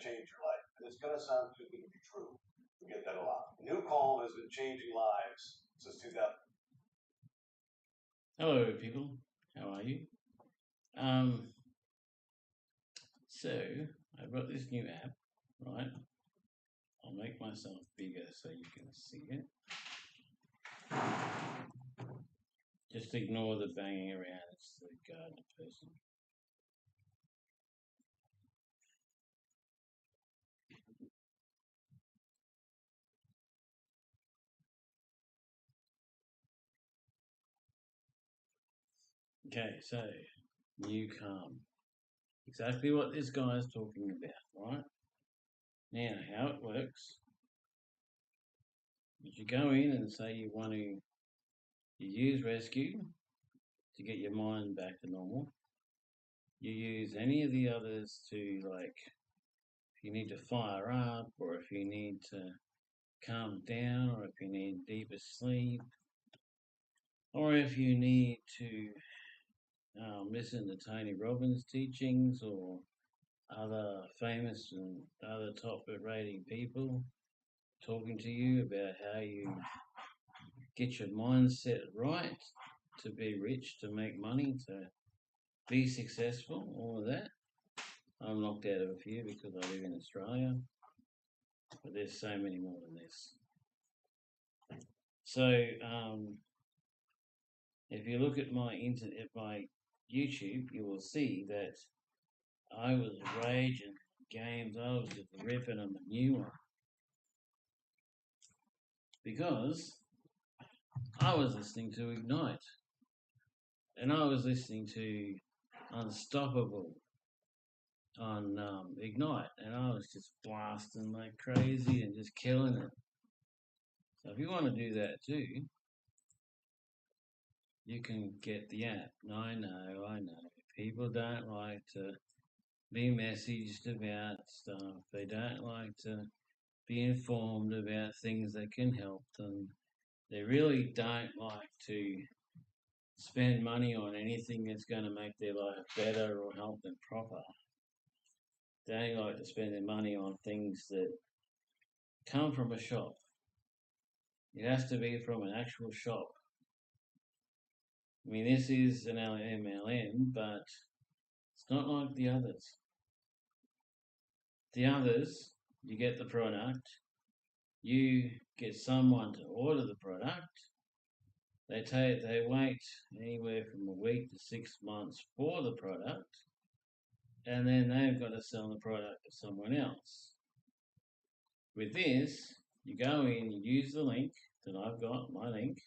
change your life. And it's going to sound too good to be true. We get that a lot. New Calm has been changing lives since 2000. Hello, people. How are you? So I've got this new app, right? I'll make myself bigger so you can see it. Just ignore the banging around. It's the gardener person. Okay, so New Calm. Exactly what this guy is talking about, right? Now, how it works is you go in and say you use rescue to get your mind back to normal. You use any of the others to, like, if you need to fire up, or if you need to calm down, or if you need deeper sleep, or if you need to listen to Tony Robbins' teachings or other famous and other top rating people talking to you about how you get your mindset right to be rich, to make money, to be successful, all of that. I'm knocked out of a few because I live in Australia, but there's so many more than this. So, if you look at my YouTube, you will see that I was raging games. I was just ripping them a new one because I was listening to Ignite, and I was listening to Unstoppable on Ignite, and I was just blasting like crazy and just killing it. So if you want to do that too, you can get the app. I know. People don't like to be messaged about stuff. They don't like to be informed about things that can help them. They really don't like to spend money on anything that's going to make their life better or help them proper. They only like to spend their money on things that come from a shop. It has to be from an actual shop. I mean, this is an MLM, but it's not like the others. The others, you get the product, you get someone to order the product. They wait anywhere from a week to 6 months for the product, and then they've got to sell the product to someone else. With this, you go in, you use the link that I've got, my link,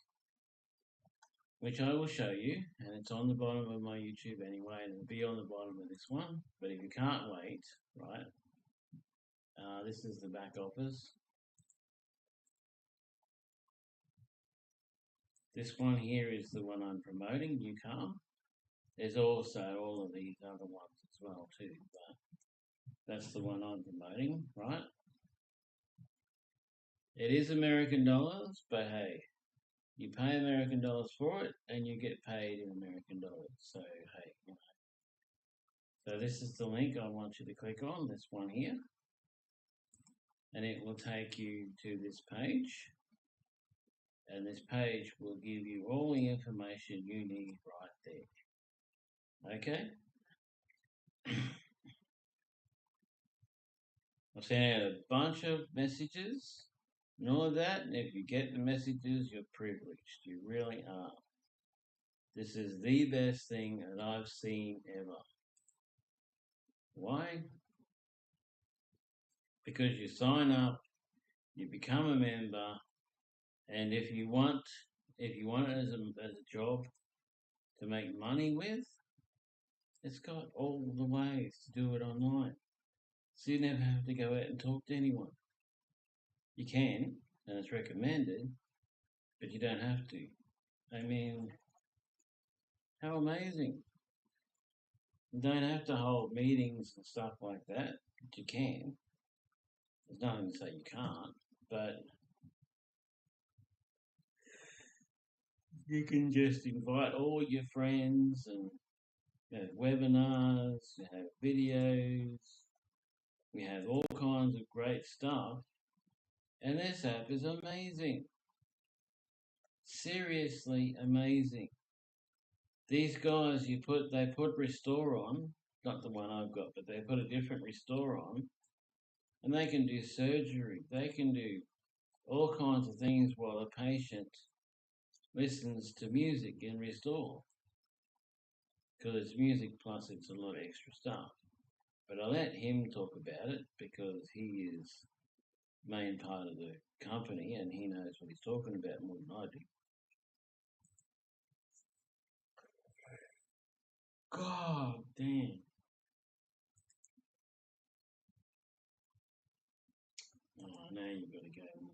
which I will show you, and it's on the bottom of my YouTube anyway, and it'll be on the bottom of this one. But if you can't wait, right, this is the back office. This one here is the one I'm promoting, New Calm. There's also all of these other ones as well too, but that's the one I'm promoting, right? It is American dollars, but hey, you pay American dollars for it, and you get paid in American dollars. So hey, you know. So this is the link I want you to click on, this one here, and it will take you to this page. And this page will give you all the information you need right there. Okay? I've sent out a bunch of messages and all of that, and if you get the messages, you're privileged. You really are. This is the best thing that I've seen ever. Why? Because you sign up, you become a member, and if you want it as a job to make money with, it's got all the ways to do it online. So you never have to go out and talk to anyone. You can, and it's recommended, but you don't have to. I mean, how amazing. You don't have to hold meetings and stuff like that, but you can. There's nothing to say you can't, but you can just invite all your friends and have webinars, have videos, We have all kinds of great stuff, and this app is amazing. Seriously amazing. These guys, they put Restore on, not the one I've got, but they put a different Restore on, and they can do surgery. They can do all kinds of things while a patient listens to music in Restore, because it's music plus it's a lot of extra stuff. But I let him talk about it because he is main part of the company and he knows what he's talking about more than I do. God damn. Oh, now you've got to go.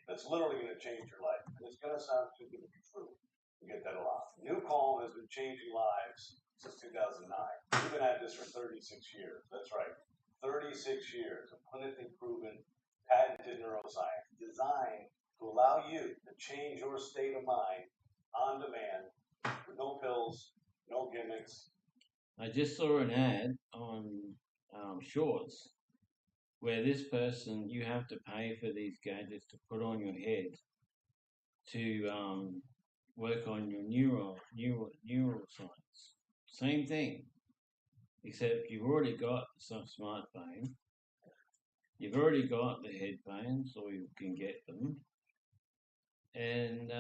That's literally going to change your life. And it's going to sound too good to be true. You get that a lot. New Calm has been changing lives since 2009. We've been at this for 36 years. That's right. 36 years of clinically proven, patented neuroscience designed to allow you to change your state of mind on demand with no pills, no gimmicks. I just saw an ad on Shorts where this person, you have to pay for these gadgets to put on your head to work on your neuroscience. Same thing, except you've already got some smartphone, you've already got the headphones, or you can get them, and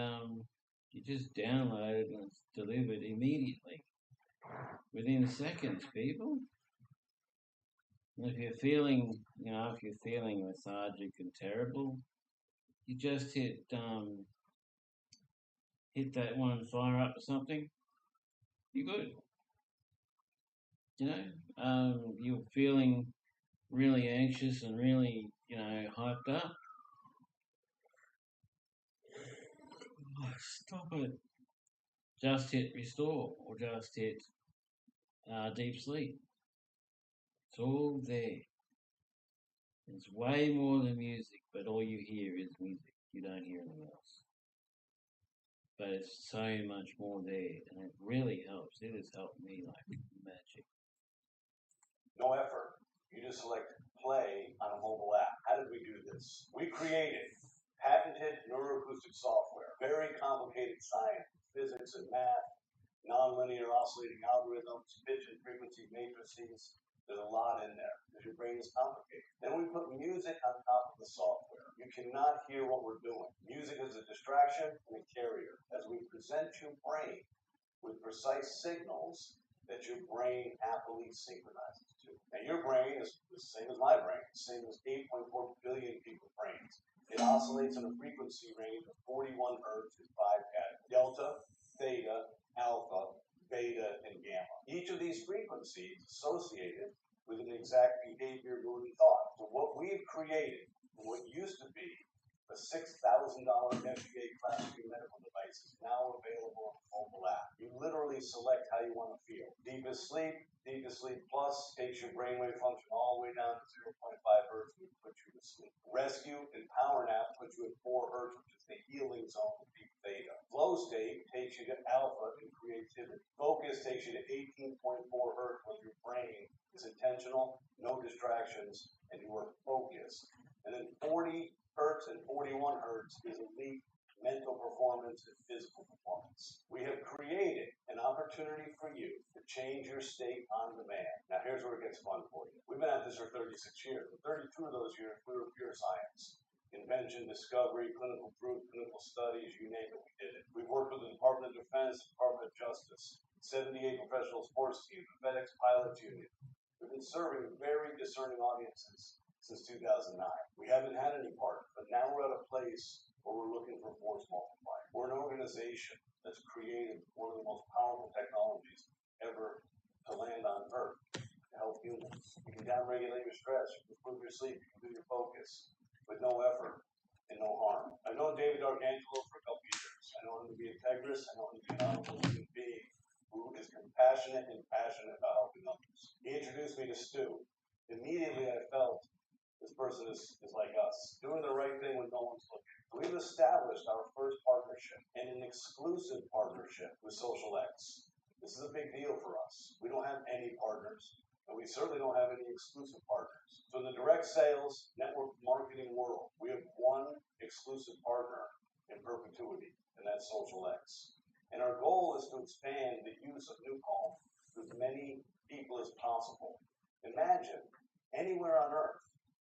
you just download it and it's delivered immediately, within seconds, people. And if you're feeling, if you're feeling lethargic and terrible, you just hit that one, fire up or something, you're good. You're feeling really anxious and really, hyped up. Oh, stop it. Just hit Restore or just hit Deep Sleep. It's all there. It's way more than music, but all you hear is music. You don't hear anything else. But it's so much more there, and it really helps. It has helped me like magic. No effort. You just select play on a mobile app. How did we do this? We created patented neuroacoustic software, very complicated science, physics and math, nonlinear oscillating algorithms, pitch and frequency matrices. There's a lot in there because your brain is complicated. Then we put music on top of the software. You cannot hear what we're doing. Music is a distraction and a carrier. As we present your brain with precise signals that your brain happily synchronizes to. Now, your brain is the same as my brain, the same as 8.4 billion people's brains. It oscillates in a frequency range of 41 hertz in 5 categories: delta, theta, alpha, beta, and gamma. Each of these frequencies is associated with an exact behavior, mood, and thought. So what we've created, what used to be a $6,000 FDA Class 2 medical device, is now available on the mobile app. You literally select how you want to feel. Deepest Sleep Plus takes your brainwave function all the way down to 0.5 hertz, which puts you to sleep. Rescue and Power Nap puts you at 4 hertz, which is the healing zone of deep theta. Flow State takes you to alpha and creativity. Focus takes you to 18.4 hertz, when your brain is intentional, no distractions, and you are focused. And then 40 hertz and 41 hertz is elite mental performance and physical performance. We have created an opportunity for you to change your state on demand. Now, here's where it gets fun for you. We've been at this for 36 years. For 32 of those years, we were pure science. Invention, discovery, clinical proof, clinical studies, you name it, we did it. We've worked with the Department of Defense, Department of Justice, 78 professional sports teams, the FedEx Pilots Union. We've been serving very discerning audiences since 2009. We haven't had any partners, but now we're at a place where we're looking for force multiplier. We're an organization that's created one of the most powerful technologies ever to land on Earth to help humans. You can downregulate your stress, you can improve your sleep, you can do your focus with no effort and no harm. I've known David Arcangelo for a couple of years. I know him to be integrous. I know him to be an honorable human being who is compassionate and passionate about helping others. He introduced me to Stu. Immediately I felt this person is like us, doing the right thing when no one's looking. We've established our first partnership and an exclusive partnership with SocialX. This is a big deal for us. We don't have any partners, and we we certainly don't have any exclusive partners. So in the direct sales network marketing world, we have one exclusive partner in perpetuity, and that's SocialX. And our goal is to expand the use of NewCalm to as many people as possible. Imagine anywhere on earth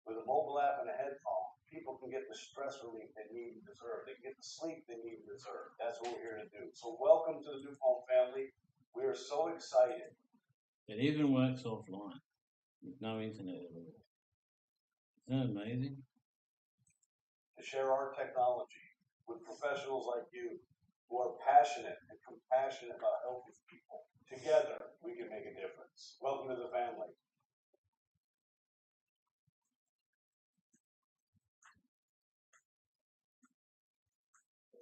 with a mobile app and a headphone, people can get the stress relief they need and deserve. They can get the sleep they need and deserve. That's what we're here to do. So welcome to the NewCalm family. We are so excited. It even works offline with no internet at all. Isn't that amazing? To share our technology with professionals like you who are passionate and compassionate about helping people. Together, we can make a difference. Welcome to the family.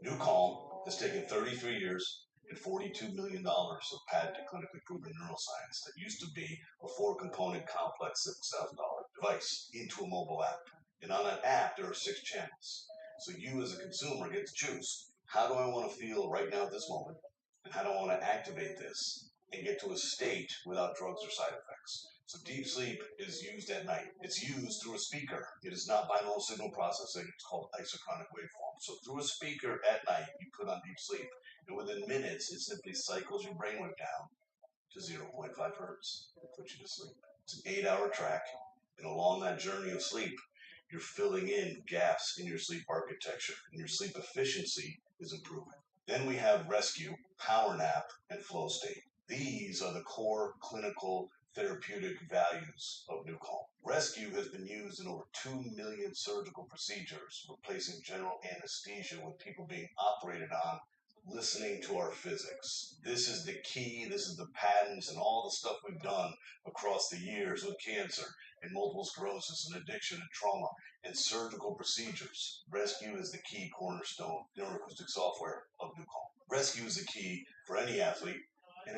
NewCalm has taken 33 years and $42 million of patented clinically proven neuroscience that used to be a 4-component complex $6,000 device into a mobile app. And on that app, there are 6 channels. So you as a consumer get to choose, how do I want to feel right now at this moment? And how do I want to activate this and get to a state without drugs or side effects? So deep sleep is used at night. It's used through a speaker. It is not binaural signal processing. It's called isochronic waveform. So through a speaker at night, you put on deep sleep, and within minutes, it simply cycles your brainwave down to 0.5 hertz and puts you to sleep. It's an 8-hour track, and along that journey of sleep, you're filling in gaps in your sleep architecture, and your sleep efficiency is improving. Then we have Rescue, Power Nap, and Flow State. These are the core clinical therapeutic values of NewCalm. Rescue has been used in over 2 million surgical procedures, replacing general anesthesia with people being operated on listening to our physics. This is the key, this is the patents and all the stuff we've done across the years with cancer and multiple sclerosis and addiction and trauma and surgical procedures. Rescue is the key cornerstone neuroacoustic software of NewCalm. Rescue is the key for any athlete and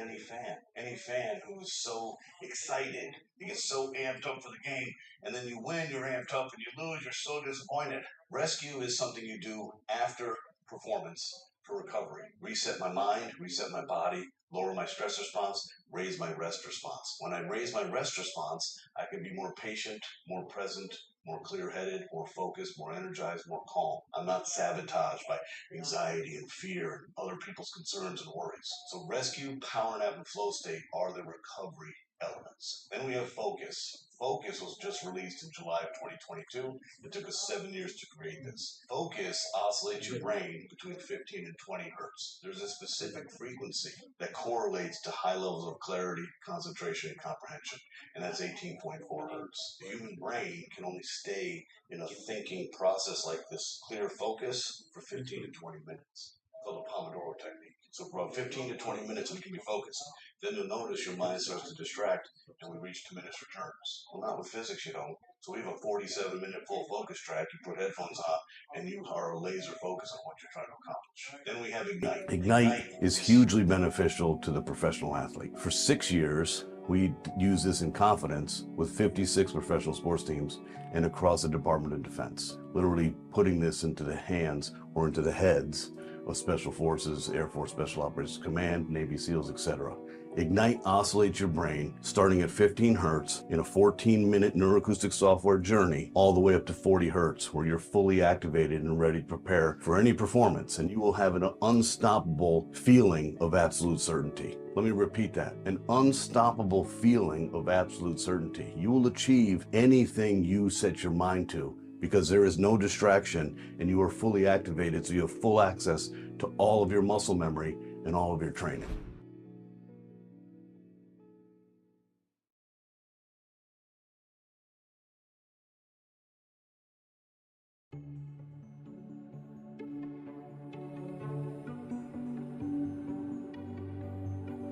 any fan who is so excited, you get so amped up for the game, and then you win, you're amped up, and you lose, you're so disappointed. Rescue is something you do after performance for recovery. Reset my mind, reset my body, lower my stress response, raise my rest response. When I raise my rest response, I can be more patient, more present, more clear-headed, more focused, more energized, more calm. I'm not sabotaged by anxiety and fear and other people's concerns and worries. So Rescue, Power Nap, and Flow State are the recovery elements. Then we have Focus. Focus was just released in July of 2022. It took us 7 years to create this. Focus oscillates your brain between 15 and 20 hertz. There's a specific frequency that correlates to high levels of clarity, concentration, and comprehension, and that's 18.4 hertz. The human brain can only stay in a thinking process like this clear focus for 15 to 20 minutes. It's called the Pomodoro technique. So for about 15 to 20 minutes, we can be focused. Then you'll notice your mind starts to distract, and we reach diminished returns. Well, not with physics, you don't. So we have a 47-minute full focus track. You put headphones on, and you are laser focused on what you're trying to accomplish. Then we have Ignite. Ignite is hugely beneficial to the professional athlete. For 6 years, we use this in confidence with 56 professional sports teams and across the Department of Defense, literally putting this into the hands or into the heads of Special Forces, Air Force Special Operations Command, Navy SEALs, etc. Ignite oscillates your brain starting at 15 hertz in a 14-minute neuroacoustic software journey all the way up to 40 hertz where you're fully activated and ready to prepare for any performance, and you will have an unstoppable feeling of absolute certainty. Let me repeat that. An unstoppable feeling of absolute certainty. You will achieve anything you set your mind to because there is no distraction and you are fully activated, so you have full access to all of your muscle memory and all of your training.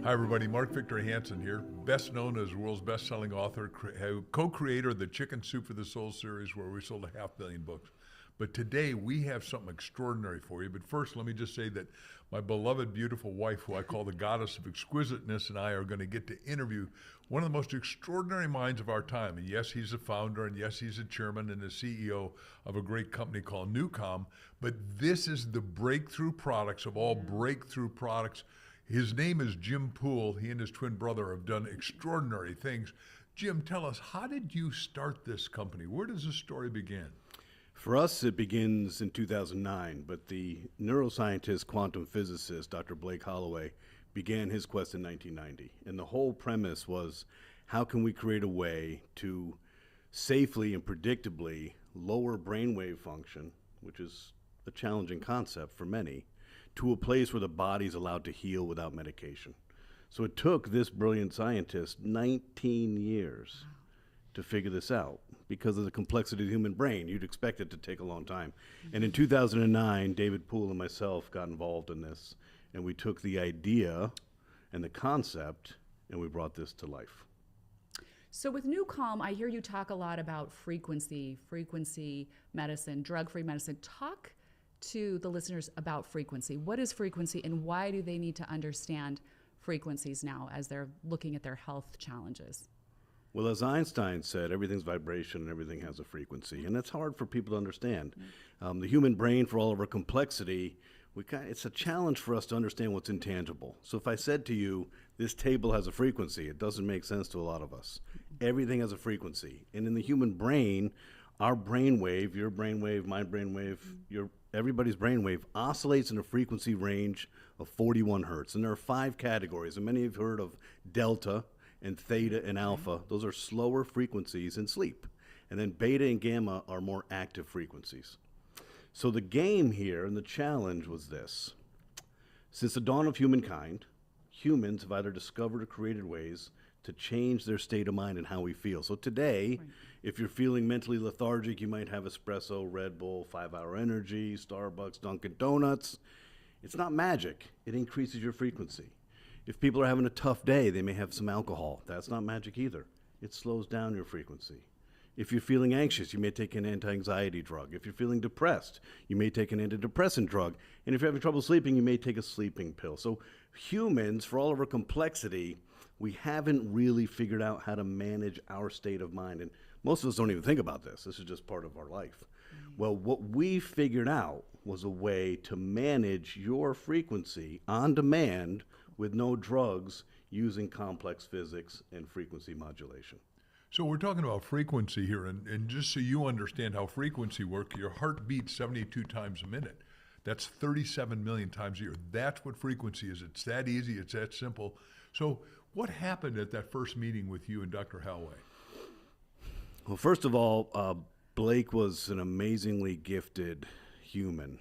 Hi everybody, Mark Victor Hansen here, best known as the world's best-selling author, co-creator of the Chicken Soup for the Soul series where we sold 500 million books. But today we have something extraordinary for you. But first, let me just say that my beloved, beautiful wife, who I call the goddess of exquisiteness, and I are going to get to interview one of the most extraordinary minds of our time. And yes, he's a founder, and yes, he's a chairman and a CEO of a great company called NewCalm. But this is the breakthrough products of all breakthrough products. His name is Jim Poole. He and his twin brother have done extraordinary things. Jim, tell us, how did you start this company? Where does the story begin? For us, it begins in 2009, but the neuroscientist, quantum physicist, Dr. Blake Holloway, began his quest in 1990. And the whole premise was, how can we create a way to safely and predictably lower brainwave function, which is a challenging concept for many, to a place where the body's allowed to heal without medication. So it took this brilliant scientist 19 years to figure this out because of the complexity of the human brain. You'd expect it to take a long time. And in 2009, David Poole and myself got involved in this, and we took the idea and the concept, and we brought this to life. So with NewCalm, I hear you talk a lot about frequency medicine, drug-free medicine. Talk to the listeners about frequency. What is frequency, and why do they need to understand frequencies now as they're looking at their health challenges? Well, as Einstein said, everything's vibration and everything has a frequency, and that's hard for people to understand. The human brain, for all of our complexity, it's a challenge for us to understand what's intangible. So if I said to you, this table has a frequency, it doesn't make sense to a lot of us. Everything has a frequency. And in the human brain, our brainwave, your brainwave, my brainwave, everybody's brainwave oscillates in a frequency range of 41 hertz. And there are 5 categories, and many have heard of delta and theta and alpha. Those are slower frequencies in sleep. And then beta and gamma are more active frequencies. So the game here and the challenge was this. Since the dawn of humankind, humans have either discovered or created ways to change their state of mind and how we feel. So today, if you're feeling mentally lethargic, you might have espresso, Red Bull, 5-Hour Energy, Starbucks, Dunkin' Donuts. It's not magic. It increases your frequency. If people are having a tough day, they may have some alcohol. That's not magic either. It slows down your frequency. If you're feeling anxious, you may take an anti-anxiety drug. If you're feeling depressed, you may take an antidepressant drug. And if you're having trouble sleeping, you may take a sleeping pill. So humans, for all of our complexity, we haven't really figured out how to manage our state of mind. And most of us don't even think about this. This is just part of our life. Well, what we figured out was a way to manage your frequency on demand with no drugs using complex physics and frequency modulation. So we're talking about frequency here, and just so you understand how frequency works, your heart beats 72 times a minute. That's 37 million times a year. That's what frequency is. It's that easy. It's that simple. So what happened at that first meeting with you and Dr. Holloway? Well, first of all, Blake was an amazingly gifted human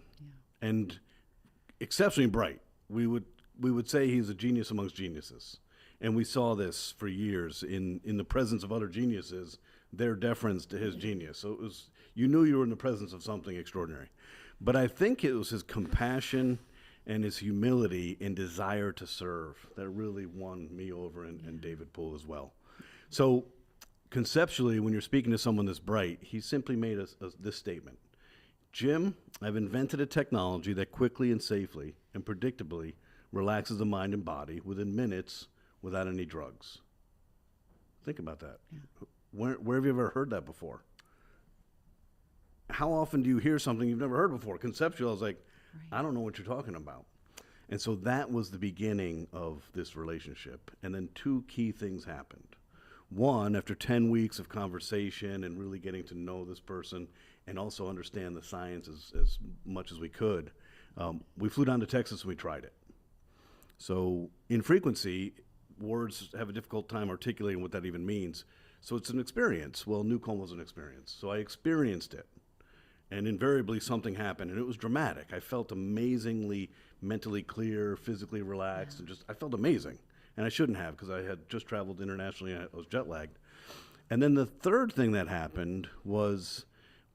and exceptionally bright. We would say he's a genius amongst geniuses. And we saw this for years in the presence of other geniuses, their deference to his genius. So it was, you knew you were in the presence of something extraordinary. But I think it was his compassion and his humility and desire to serve that really won me over and David Poole as well. So conceptually, when you're speaking to someone this bright, he simply made this statement. Jim, I've invented a technology that quickly and safely and predictably relaxes the mind and body within minutes without any drugs. Think about that. Yeah. Where have you ever heard that before? How often do you hear something you've never heard before? Conceptual, I was like, I don't know what you're talking about. And so that was the beginning of this relationship. And then 2 key things happened. One, after 10 weeks of conversation and really getting to know this person and also understand the science as much as we could, we flew down to Texas and we tried it. So in frequency, words have a difficult time articulating what that even means. So it's an experience. Well, NewCalm was an experience. So I experienced it. And invariably something happened, and it was dramatic. I felt amazingly mentally clear, physically relaxed, and I felt amazing. And I shouldn't have, because I had just traveled internationally and I was jet lagged. And then the third thing that happened was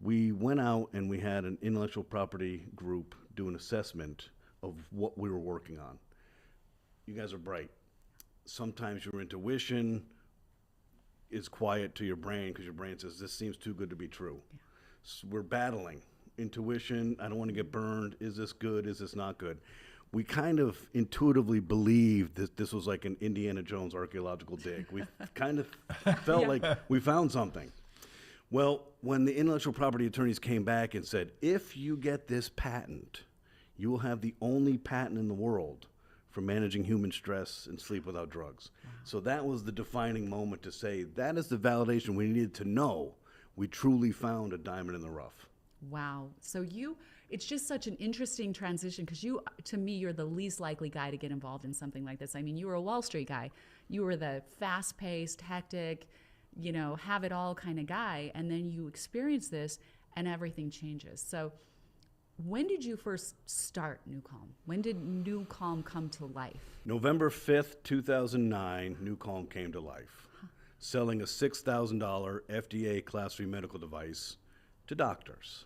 we went out and we had an intellectual property group do an assessment of what we were working on. You guys are bright. Sometimes your intuition is quiet to your brain because your brain says, this seems too good to be true. Yeah. So we're battling. Intuition, I don't want to get burned. Is this good? Is this not good? We kind of intuitively believed that this was like an Indiana Jones archaeological dig. We kind of felt like we found something. Well, when the intellectual property attorneys came back and said, if you get this patent, you will have the only patent in the world for managing human stress and sleep without drugs. So that was the defining moment to say that is the validation we needed to know we truly found a diamond in the rough. Wow. So it's just such an interesting transition because to me, you're the least likely guy to get involved in something like this. I mean, you were a Wall Street guy. You were the fast-paced, hectic, have it all kind of guy. And then you experience this and everything changes. So when did you first start New Calm? When did New Calm come to life? November 5th, 2009, New Calm came to life, selling a $6,000 FDA Class 3 medical device to doctors.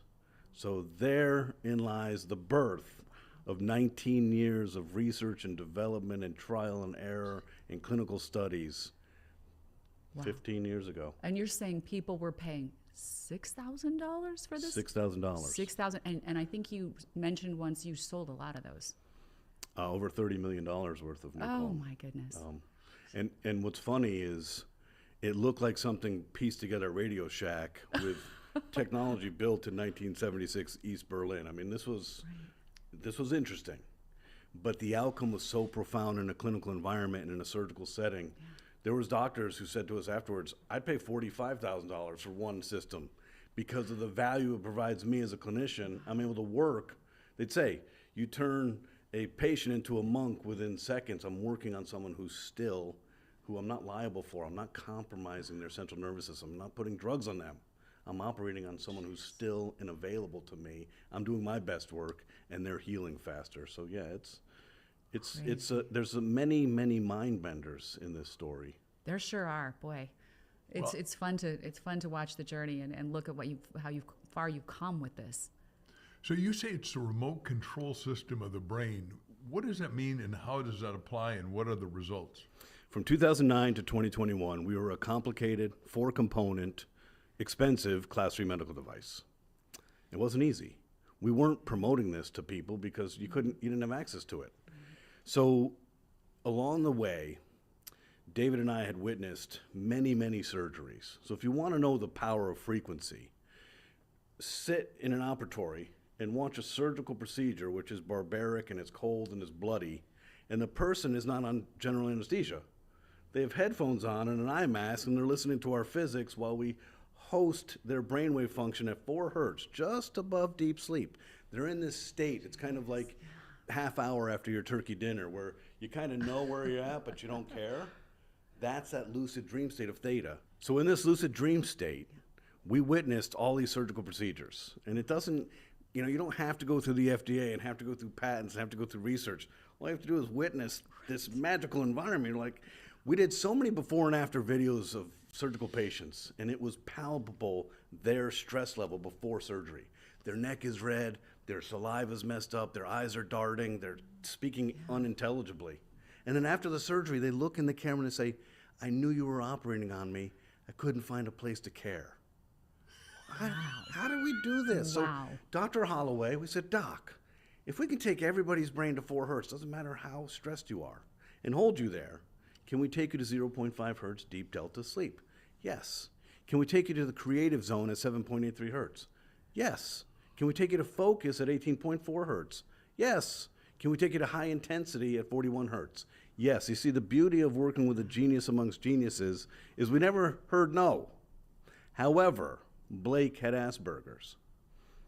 So therein lies the birth of 19 years of research and development and trial and error and clinical studies 15 years ago. And you're saying people were paying $6,000 for this? $6,000. $6,000, and I think you mentioned once you sold a lot of those. Over $30 million worth of New Calm. Oh my goodness! And what's funny is, it looked like something pieced together at Radio Shack with technology built in 1976 East Berlin. I mean, this was interesting, but the outcome was so profound in a clinical environment and in a surgical setting. Yeah. There was doctors who said to us afterwards, "I'd pay $45,000 for one system because of the value it provides me as a clinician. I'm able to work." They'd say, "You turn a patient into a monk within seconds. I'm working on someone who I'm not liable for. I'm not compromising their central nervous system. I'm not putting drugs on them. I'm operating on someone who's still and available to me. I'm doing my best work, and they're healing faster." So yeah, there's many mind benders in this story. There sure are, boy. It's fun to watch the journey and look at how far you've come with this. So you say it's the remote control system of the brain. What does that mean, and how does that apply, and what are the results? From 2009 to 2021, we were a complicated, 4-component, expensive Class 3 medical device. It wasn't easy. We weren't promoting this to people because you didn't have access to it. So along the way, David and I had witnessed many surgeries. So if you want to know the power of frequency, sit in an operatory and watch a surgical procedure, which is barbaric and it's cold and it's bloody, and the person is not on general anesthesia. They have headphones on and an eye mask, and they're listening to our physics while we host their brainwave function at 4 hertz, just above deep sleep. They're in this state. It's kind of like half hour after your turkey dinner, where you kind of know where you're at, but you don't care. That's that lucid dream state of theta. So in this lucid dream state, we witnessed all these surgical procedures. And it doesn't, you don't have to go through the FDA and have to go through patents and have to go through research. All you have to do is witness this magical environment. Like, we did so many before and after videos of surgical patients, and it was palpable their stress level before surgery. Their neck is red, their saliva's messed up, their eyes are darting, they're speaking unintelligibly. And then after the surgery, they look in the camera and say, "I knew you were operating on me. I couldn't find a place to care." How did we do this? Wow. So Dr. Holloway, we said, "Doc, if we can take everybody's brain to 4 hertz, doesn't matter how stressed you are, and hold you there, can we take you to 0.5 hertz deep delta sleep?" Yes. Can we take you to the creative zone at 7.83 hertz? Yes. Can we take you to focus at 18.4 hertz? Yes. Can we take you to high intensity at 41 hertz? Yes. You see, the beauty of working with a genius amongst geniuses is we never heard no. However, Blake had Asperger's.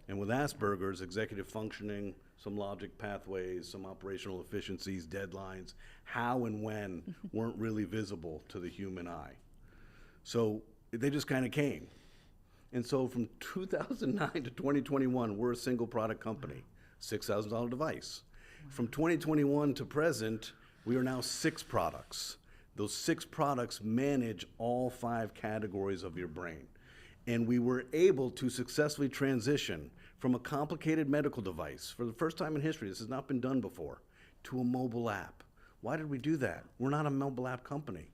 And with Asperger's, executive functioning, some logic pathways, some operational efficiencies, deadlines, how and when weren't really visible to the human eye. So they just kind of came. And so from 2009 to 2021, we're a single product company, $6,000 device. From 2021 to present, we are now 6 products. Those 6 products manage all 5 categories of your brain. And we were able to successfully transition from a complicated medical device, for the first time in history, this has not been done before, to a mobile app. Why did we do that? We're not a mobile app company,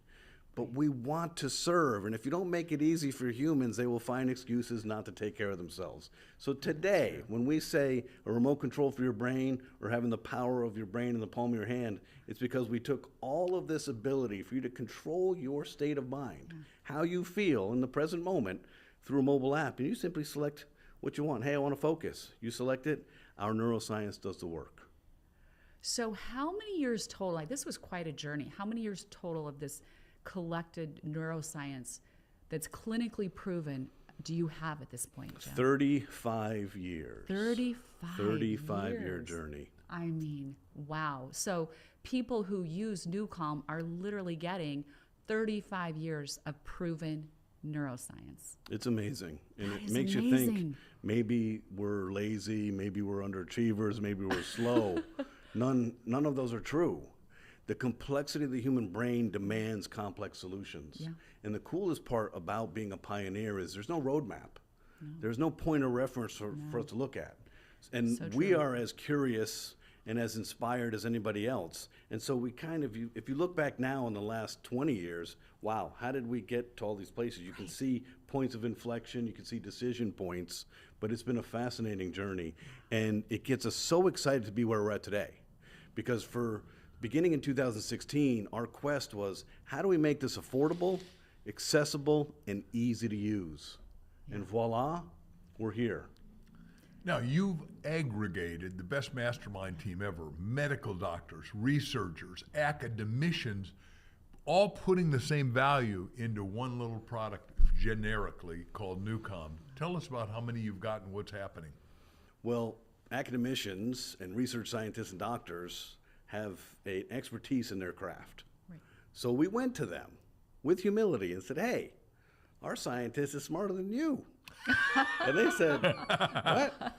but we want to serve. And if you don't make it easy for humans, they will find excuses not to take care of themselves. So today, when we say a remote control for your brain or having the power of your brain in the palm of your hand, it's because we took all of this ability for you to control your state of mind, how you feel in the present moment, through a mobile app. And you simply select what you want. Hey, I want to focus. You select it. Our neuroscience does the work. So how many years total, like this was quite a journey, how many years total of this collected neuroscience that's clinically proven do you have at this point, Jim? 35 years. 35 year years. journey. I mean, wow. So people who use NuCalm are literally getting 35 years of proven neuroscience. It's amazing. And That it is makes you think amazing. maybe we're lazy, maybe we're underachievers, maybe we're slow. None of those are true. The complexity of the human brain demands complex solutions. Yeah. And the coolest part about being a pioneer is there's no roadmap. There's no point of reference for us to look at. And So we true. are as curious and as inspired as anybody else. And so we kind of, if you look back now in the last 20 years, wow, how did we get to all these places? You can see points of inflection, you can see decision points, but it's been a fascinating journey. And it gets us so excited to be where we're at today. Because for beginning in 2016, our quest was, how do we make this affordable, accessible, and easy to use? And voila, we're here. Now, you've aggregated the best mastermind team ever, medical doctors, researchers, academicians, all putting the same value into one little product generically called NuCalm. Tell us about how many you've got and what's happening. Well, academicians and research scientists and doctors have an expertise in their craft. Right. So we went to them with humility and said, hey, our scientist is smarter than you. And they said, what?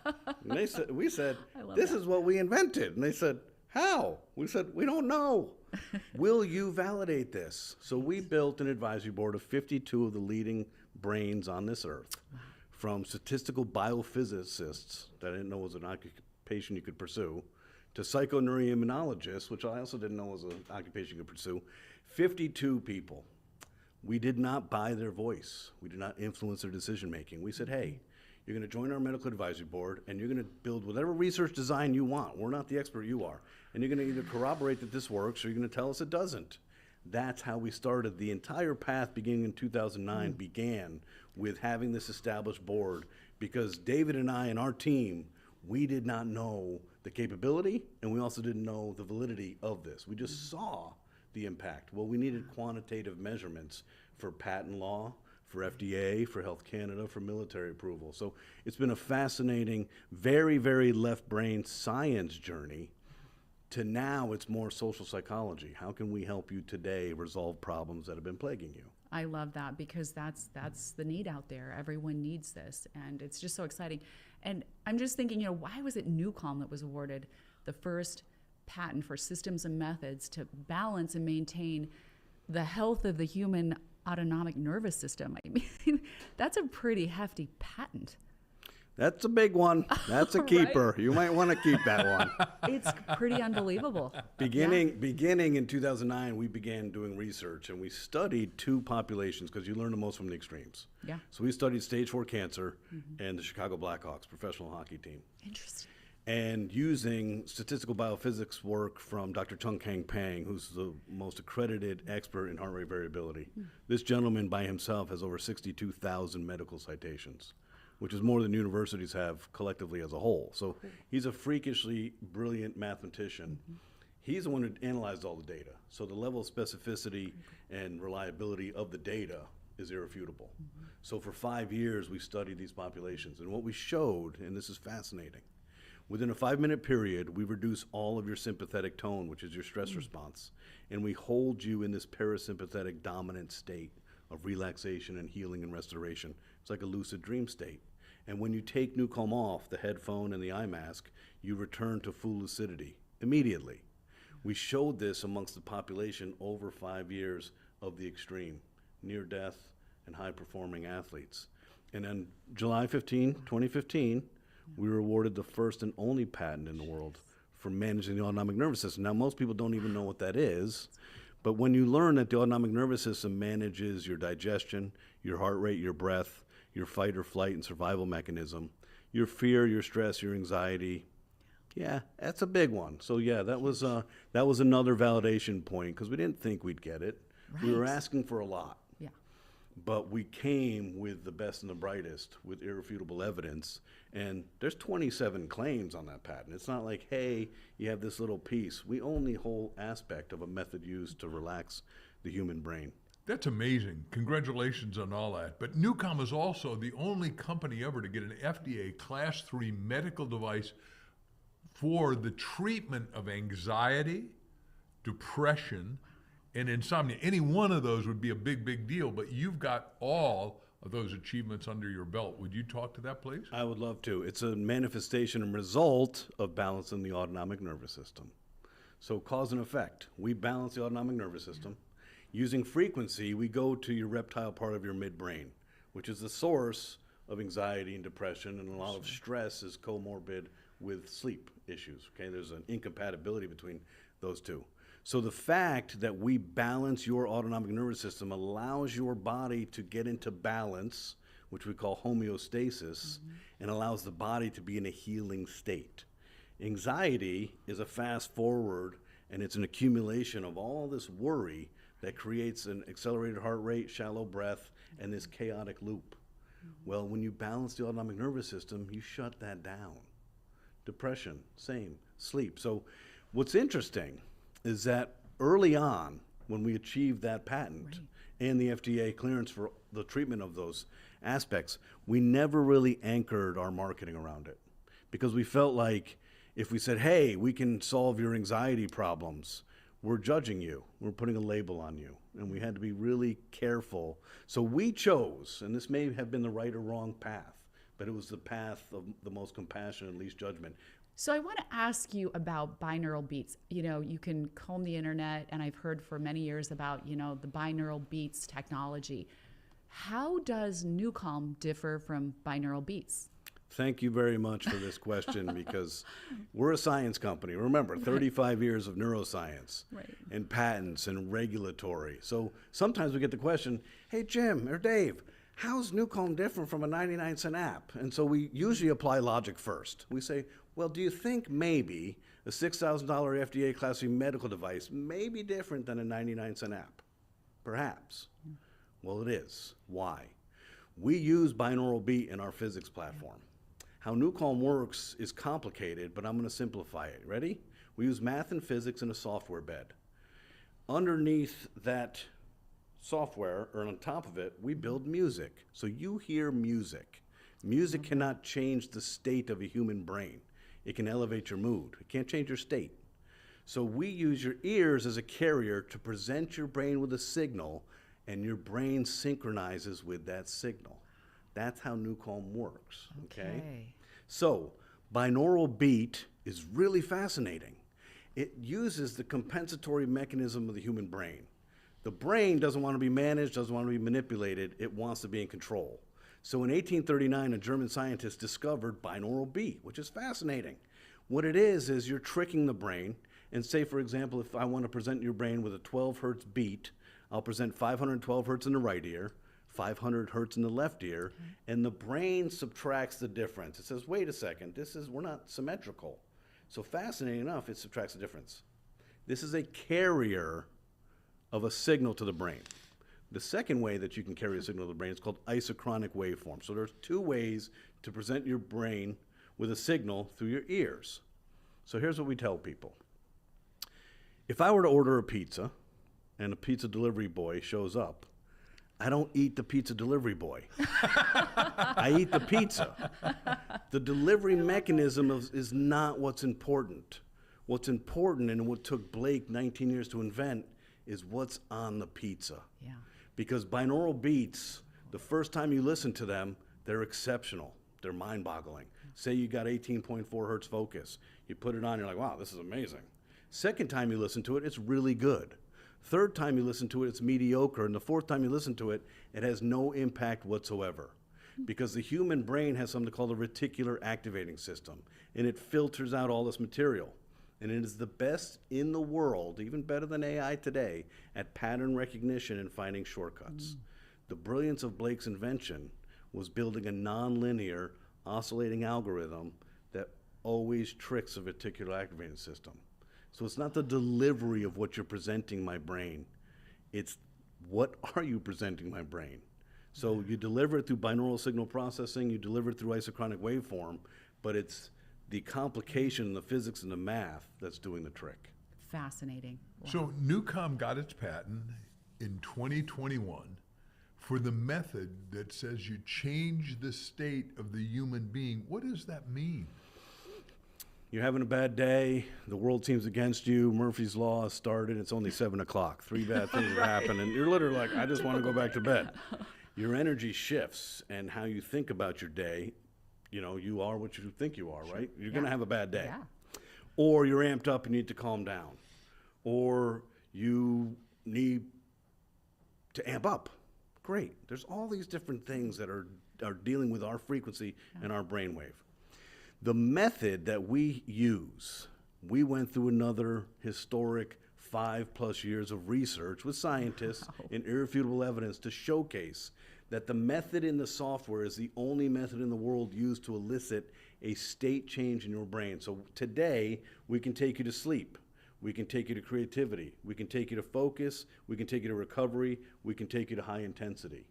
And we said, this is what we invented. And they said, how? We said, we don't know. Will you validate this? So we built an advisory board of 52 of the leading brains on this earth, from statistical biophysicists that I didn't know was an occupation you could pursue, to psychoneuroimmunologists, which I also didn't know was an occupation you could pursue. 52 people. We did not buy their voice. We did not influence their decision making. We said, hey, you're going to join our medical advisory board and you're going to build whatever research design you want. We're not the expert, you are. And you're going to either corroborate that this works or you're going to tell us it doesn't. That's how we started. The entire path beginning in 2009 began with having this established board, because David and I and our team, we did not know the capability and we also didn't know the validity of this. We just saw the impact. Well, we needed quantitative measurements for patent law, for FDA, for Health Canada, for military approval. So it's been a fascinating, very, very left brain science journey to now it's more social psychology. How can we help you today resolve problems that have been plaguing you? I love that, because that's the need out there. Everyone needs this, and it's just so exciting. And I'm just thinking, why was it NuCalm that was awarded the first patent for systems and methods to balance and maintain the health of the human autonomic nervous system? I mean, that's a pretty hefty patent. That's a big one. That's a keeper. You might want to keep that one. It's pretty unbelievable. Beginning in 2009, we began doing research, and we studied two populations, because you learn the most from the extremes. Yeah. So we studied stage 4 cancer and the Chicago Blackhawks professional hockey team. Interesting. And using statistical biophysics work from Dr. Chung Kang Pang, who's the most accredited expert in heart rate variability. This gentleman by himself has over 62,000 medical citations, which is more than universities have collectively as a whole. So he's a freakishly brilliant mathematician. He's the one who analyzed all the data. So the level of specificity and reliability of the data is irrefutable. So for 5 years, we studied these populations. And what we showed, and this is fascinating, within a 5-minute period, we reduce all of your sympathetic tone, which is your stress response, and we hold you in this parasympathetic dominant state of relaxation and healing and restoration. It's like a lucid dream state. And when you take NuCalm off, the headphone and the eye mask, you return to full lucidity immediately. We showed this amongst the population over 5 years of the extreme, near death and high performing athletes. And on July 15, 2015, we were awarded the first and only patent in the world for managing the autonomic nervous system. Now, most people don't even know what that is, but when you learn that the autonomic nervous system manages your digestion, your heart rate, your breath, your fight or flight and survival mechanism, your fear, your stress, your anxiety, yeah, that's a big one. So yeah, that was another validation point, because we didn't think we'd get it. We were Right. asking for a lot. Yeah. but we came with the best and the brightest with irrefutable evidence. And there's 27 claims on that patent. It's not like, hey, you have this little piece. We own the whole aspect of a method used to relax the human brain. That's amazing. Congratulations on all that. But Newcom is also the only company ever to get an FDA Class 3 medical device for the treatment of anxiety, depression, and insomnia. Any one of those would be a big, big deal, but you've got all of those achievements under your belt. Would you talk to that, please? I would love to. It's a manifestation and result of balancing the autonomic nervous system. So cause and effect. We balance the autonomic nervous system. Using frequency, we go to your reptile part of your midbrain, which is the source of anxiety and depression, and a lot of stress is comorbid with sleep issues. Okay, there's an incompatibility between those two. So the fact that we balance your autonomic nervous system allows your body to get into balance, which we call homeostasis, and allows the body to be in a healing state. Anxiety is a fast forward, and it's an accumulation of all this worry that creates an accelerated heart rate, shallow breath, and this chaotic loop. Well, when you balance the autonomic nervous system, you shut that down. Depression, same. Sleep. So what's interesting is that early on, when we achieved that patent and the FDA clearance for the treatment of those aspects, we never really anchored our marketing around it, because we felt like if we said, hey, we can solve your anxiety problems, we're judging you. We're putting a label on you. And we had to be really careful. So we chose, and this may have been the right or wrong path, but it was the path of the most compassion and least judgment. So I want to ask you about binaural beats. You know, you can comb the internet, and I've heard for many years about, you know, the binaural beats technology. How does Newcom differ from binaural beats? Thank you very much for this question, because we're a science company. Remember, 35 years of neuroscience and patents and regulatory. So sometimes we get the question, hey, Jim or Dave, how's Newcom different from a 99-cent app? And so we usually apply logic first. We say, well, do you think maybe a $6,000 FDA Class C medical device may be different than a 99-cent app? Perhaps. Well, it is. Why? We use binaural beat in our physics platform. How Newcom works is complicated, but I'm going to simplify it. Ready? We use math and physics in a software bed. Underneath that software, or on top of it, we build music. So you hear music. Music cannot change the state of a human brain. It can elevate your mood. It can't change your state. So we use your ears as a carrier to present your brain with a signal, and your brain synchronizes with that signal. That's how Newcom works, okay? So binaural beat is really fascinating. It uses the compensatory mechanism of the human brain. The brain doesn't want to be managed, doesn't want to be manipulated, it wants to be in control. So in 1839, a German scientist discovered binaural beat, which is fascinating. What it is you're tricking the brain, and say, for example, if I want to present your brain with a 12 hertz beat, I'll present 512 hertz in the right ear, 500 hertz in the left ear, and the brain subtracts the difference. It says, wait a second, we're not symmetrical. So fascinating enough, it subtracts the difference. This is a carrier of a signal to the brain. The second way that you can carry a signal to the brain is called isochronic waveform. So there's two ways to present your brain with a signal through your ears. So here's what we tell people. If I were to order a pizza and a pizza delivery boy shows up, I don't eat the pizza delivery boy. I eat the pizza. The delivery mechanism is not what's important. What's important, and what took Blake 19 years to invent, is what's on the pizza. Yeah. Because binaural beats, the first time you listen to them, they're exceptional. They're mind-boggling. Say you got 18.4 hertz focus. You put it on, you're like, wow, this is amazing. Second time you listen to it, it's really good. Third time you listen to it, it's mediocre. And the fourth time you listen to it, it has no impact whatsoever. Because the human brain has something called a reticular activating system, and it filters out all this material. And it is the best in the world, even better than AI today, at pattern recognition and finding shortcuts. The brilliance of Blake's invention was building a nonlinear oscillating algorithm that always tricks a reticular activating system. So it's not the delivery of what you're presenting my brain. It's what are you presenting my brain? So you deliver it through binaural signal processing, you deliver it through isochronic waveform, but it's the complication, the physics, and the math that's doing the trick. Fascinating. Wow. So Newcom got its patent in 2021 for the method that says you change the state of the human being. What does that mean? You're having a bad day, the world seems against you, Murphy's Law has started, it's only 7 o'clock. 3 bad things have happened, and you're literally like, I just want to go back to bed. Your energy shifts, and how you think about your day, you know, you are what you think you are, right? You're going to have a bad day. Yeah. Or you're amped up and you need to calm down. Or you need to amp up. Great. There's all these different things that are dealing with our frequency and our brainwave. The method that we use, we went through another historic 5+ years of research with scientists and irrefutable evidence to showcase that the method in the software is the only method in the world used to elicit a state change in your brain. So today, we can take you to sleep. We can take you to creativity. We can take you to focus. We can take you to recovery. We can take you to high intensity.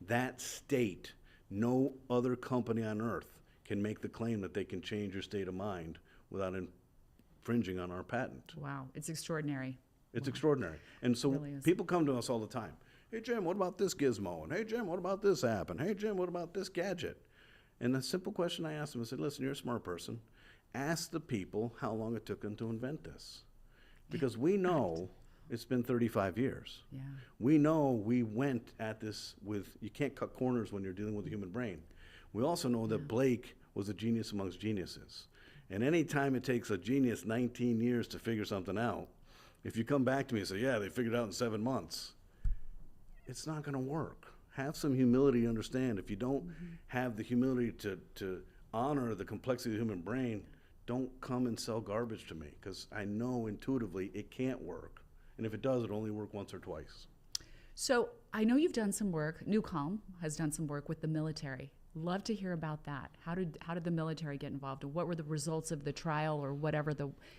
That state, no other company on earth can make the claim that they can change your state of mind without infringing on our patent. Wow. It's extraordinary. It's extraordinary. And so Really is. people come to us all the time. Hey, Jim, what about this gizmo? And hey, Jim, what about this app? And hey, Jim, what about this gadget? And the simple question I asked them, I said, listen, you're a smart person. Ask the people how long it took them to invent this. Because we know it's been 35 years. Yeah. We know we went at this with, you can't cut corners when you're dealing with the human brain. We also know that Blake was a genius amongst geniuses. And any time it takes a genius 19 years to figure something out, if you come back to me and say, yeah, they figured it out in 7 months, it's not going to work. Have some humility to understand. If you don't have the humility to honor the complexity of the human brain, don't come and sell garbage to me, because I know intuitively it can't work. And if it does, it'll only work once or twice. So I know you've done some work. Newcom has done some work with the military. Love to hear about that. How did the military get involved? What were the results of the trial, or whatever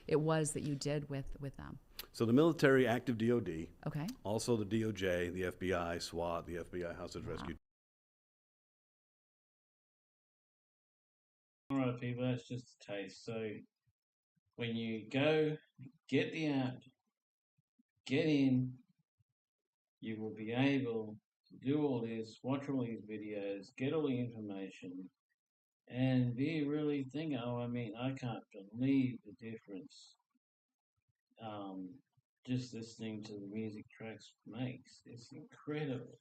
it was that you did with them? So the military, active DOD, Okay. also the DOJ, the FBI, SWAT, the FBI Hostage Rescue. All right, people, that's just a taste. So when you go get the app, get in, you will be able to do all this, watch all these videos, get all the information, and be really thinking, oh, I mean, I can't believe the difference just listening to the music tracks makes. It's incredible.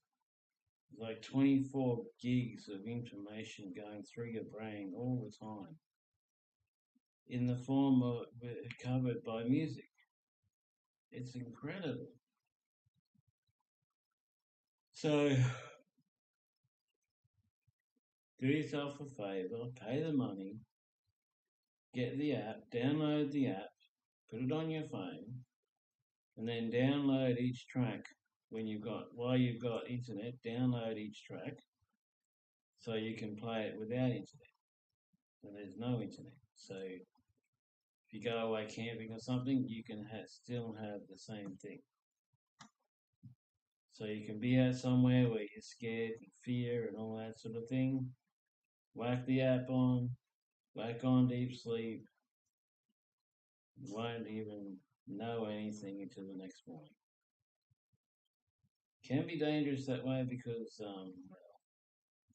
It's like 24 gigs of information going through your brain all the time in the form of covered by music. It's incredible. So do yourself a favor, pay the money, get the app, download the app, put it on your phone, and then download each track while you've got internet, download each track so you can play it without internet. And there's no internet. So if you go away camping or something, you can still have the same thing. So you can be out somewhere where you're scared and fear and all that sort of thing. Whack the app on, whack on deep sleep. You won't even know anything until the next morning. Can be dangerous that way because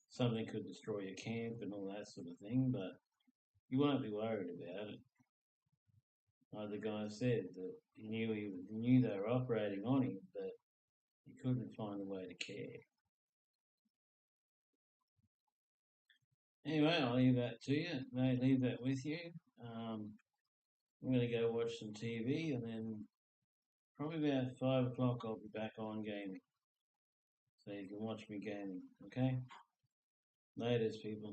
something could destroy your camp and all that sort of thing, but you won't be worried about it. Like the guy said, that he knew they were operating on him, but he couldn't find a way to care. Anyway, I'll leave that to you. May leave that with you. I'm going to go watch some TV, and then probably about 5 o'clock I'll be back on gaming. So you can watch me gaming, okay? Laters, people.